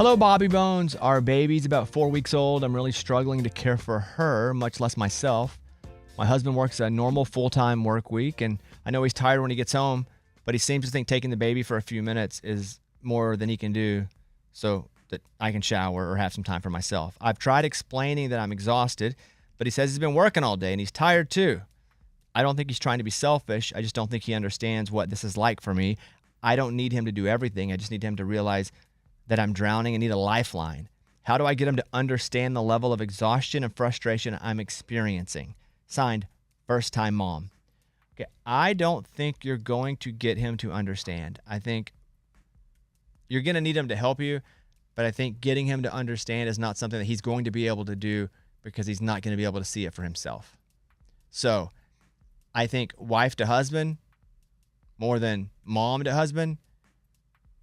Hello, Bobby Bones. Our baby's about 4 weeks old. I'm really struggling to care for her, much less myself. My husband works a normal full-time work week, and I know he's tired when he gets home, but he seems to think taking the baby for a few minutes is more than he can do so that I can shower or have some time for myself. I've tried explaining that I'm exhausted, but he says he's been working all day and he's tired too. I don't think he's trying to be selfish. I just don't think he understands what this is like for me. I don't need him to do everything. I just need him to realize that I'm drowning and need a lifeline. How do I get him to understand the level of exhaustion and frustration I'm experiencing? Signed, first time mom. Okay, I don't think you're going to get him to understand. I think you're going to need him to help you, but I think getting him to understand is not something that he's going to be able to do because he's not going to be able to see it for himself. So I think wife to husband, more than mom to husband,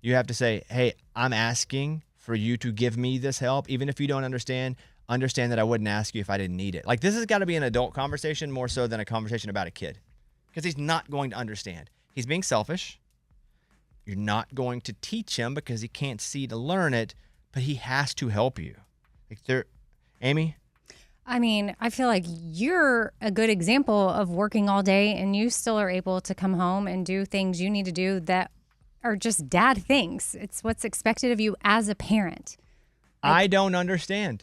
you have to say, hey, I'm asking for you to give me this help. Even if you don't understand that I wouldn't ask you if I didn't need it. Like, this has got to be an adult conversation more so than a conversation about a kid, because he's not going to understand. He's being selfish. You're not going to teach him because he can't see to learn it, but he has to help you. Like, Amy? I mean, I feel like you're a good example of working all day and you still are able to come home and do things you need to do that are just dad things. It's what's expected of you as a parent. Like, I don't understand.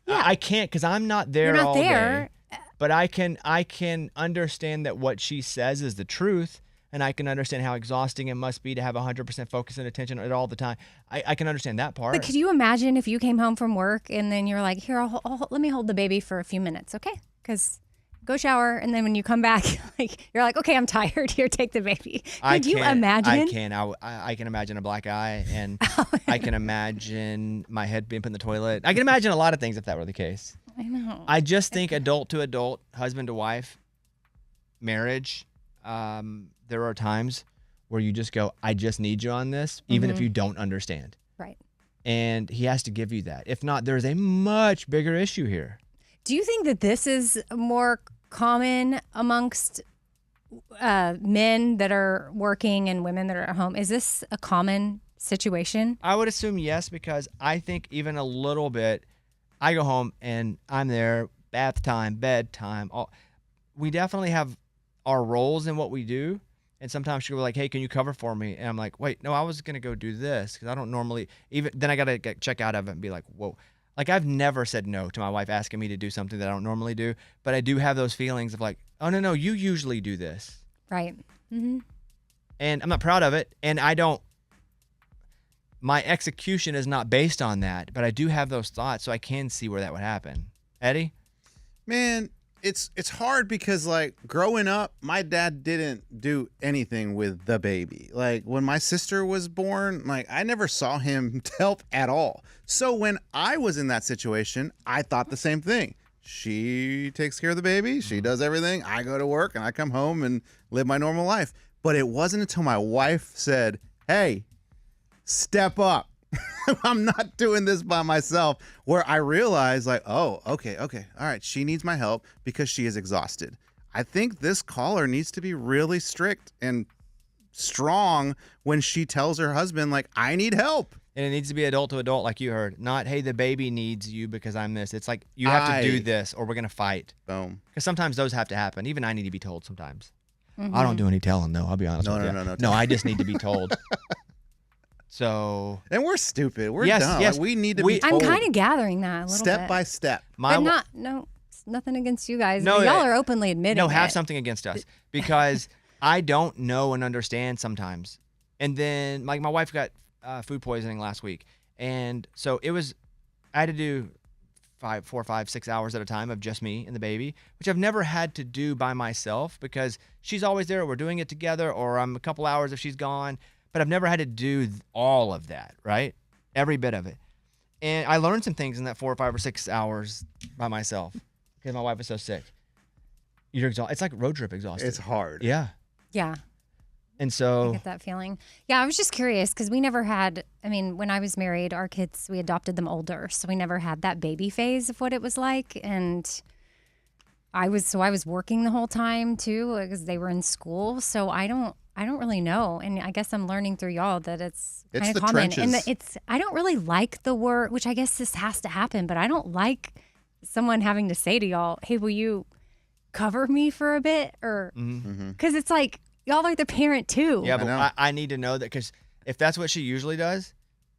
I can't, because I'm not there You're not all there. day. But I can understand that what she says is the truth, and I can understand how exhausting it must be to have 100% focus and attention at all the time. I can understand that part. But could you imagine if you came home from work and then you're like, here, let me hold the baby for a few minutes, okay? Because go shower, and then when you come back, like you're like, okay, I'm tired. Here, take the baby. Could you imagine? I can. I can imagine a black eye, and I can imagine my head being put in the toilet. I can imagine a lot of things if that were the case. I know. I just think adult to adult, husband to wife, marriage, there are times where you just go, I just need you on this, even if you don't understand. Right. And he has to give you that. If not, there's a much bigger issue here. Do you think that this is more common amongst men that are working and women that are at home? Is this a common situation? I would assume yes, because I think even a little bit, I go home and I'm there, bath time, bedtime. We definitely have our roles in what we do. And sometimes she'll be like, hey, can you cover for me? And I'm like, wait, no, I was going to go do this because I don't normally, then I got to check out of it and be like, whoa. Like, I've never said no to my wife asking me to do something that I don't normally do, but I do have those feelings of like, oh, no, you usually do this. Right. Mm-hmm. And I'm not proud of it, and my execution is not based on that, but I do have those thoughts, so I can see where that would happen. Eddie? Man, it's hard because, like, growing up, my dad didn't do anything with the baby. Like, when my sister was born, like, I never saw him help at all. So when I was in that situation, I thought the same thing. She takes care of the baby. She does everything. I go to work and I come home and live my normal life. But it wasn't until my wife said, hey, step up. I'm not doing this by myself, where I realized, like, oh, okay. All right. She needs my help because she is exhausted. I think this caller needs to be really strict and strong when she tells her husband, like, I need help. And it needs to be adult to adult, like you heard. Not, hey, the baby needs you because I'm this. It's like, you have to do this or we're going to fight. Boom. Because sometimes those have to happen. Even I need to be told sometimes. I don't do any telling, though. I'll be honest with you. No, I just need to be told. So. And we're stupid. We're dumb. Yes. Like, we need to be told. I'm kind of gathering that a little step bit. by step. But nothing against you guys. No, y'all are openly admitting No, have it. something against us. Because I don't know and understand sometimes. And then, like, my wife got food poisoning last week. And so I had to do 4, 5, 6 hours at a time of just me and the baby, which I've never had to do by myself because she's always there. We're doing it together, or I'm a couple hours if she's gone. But I've never had to do all of that, right? Every bit of it. And I learned some things in that 4 or 5 or 6 hours by myself because my wife was so sick. You're exhausted. It's like road trip exhausted. It's hard. Yeah. Yeah. And so I get that feeling. Yeah, I was just curious because we never had, when I was married, our kids, we adopted them older. So we never had that baby phase of what it was like. And I was working the whole time too because they were in school. So I don't I don't really know. And I guess I'm learning through y'all that it's It's kind the of common. And trenches. I don't really like the word, which I guess this has to happen, but I don't like someone having to say to y'all, hey, will you cover me for a bit? Or, because it's like, y'all are the parent too. Yeah, I but know. I need to know that, because if that's what she usually does,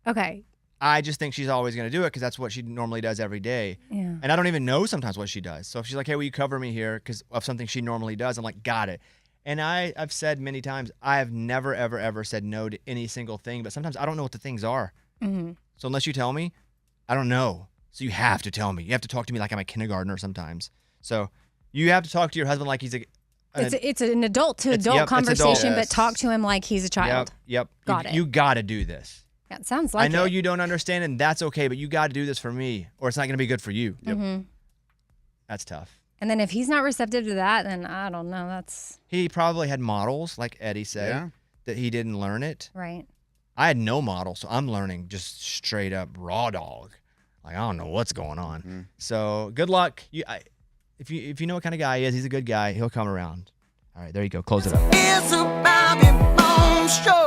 Okay. I just think she's always going to do it because that's what she normally does every day. Yeah. And I don't even know sometimes what she does. So if she's like, hey, will you cover me here because of something she normally does? I'm like, got it. And I've said many times, I have never, ever, ever said no to any single thing. But sometimes I don't know what the things are. Mm-hmm. So unless you tell me, I don't know. So you have to tell me. You have to talk to me like I'm a kindergartner sometimes. So you have to talk to your husband like he's It's an adult to adult yep, it's adult. conversation, but Yes. talk to him like he's a child. Yep. Got it. You got to do this. Yeah, it sounds like I know it. you don't understand, and that's okay, but you got to do this for me, or it's not going to be good for you. Mm-hmm. That's tough. And then if he's not receptive to that, then I don't know. That's He probably had models, like Eddie said, Yeah. that he didn't learn it. right. I had no model, so I'm learning just straight up raw dog. Like, I don't know what's going on. So good luck. If you know what kind of guy he is, he's a good guy. He'll come around. All right, there you go. Close it up. It's a Bobby Bones show.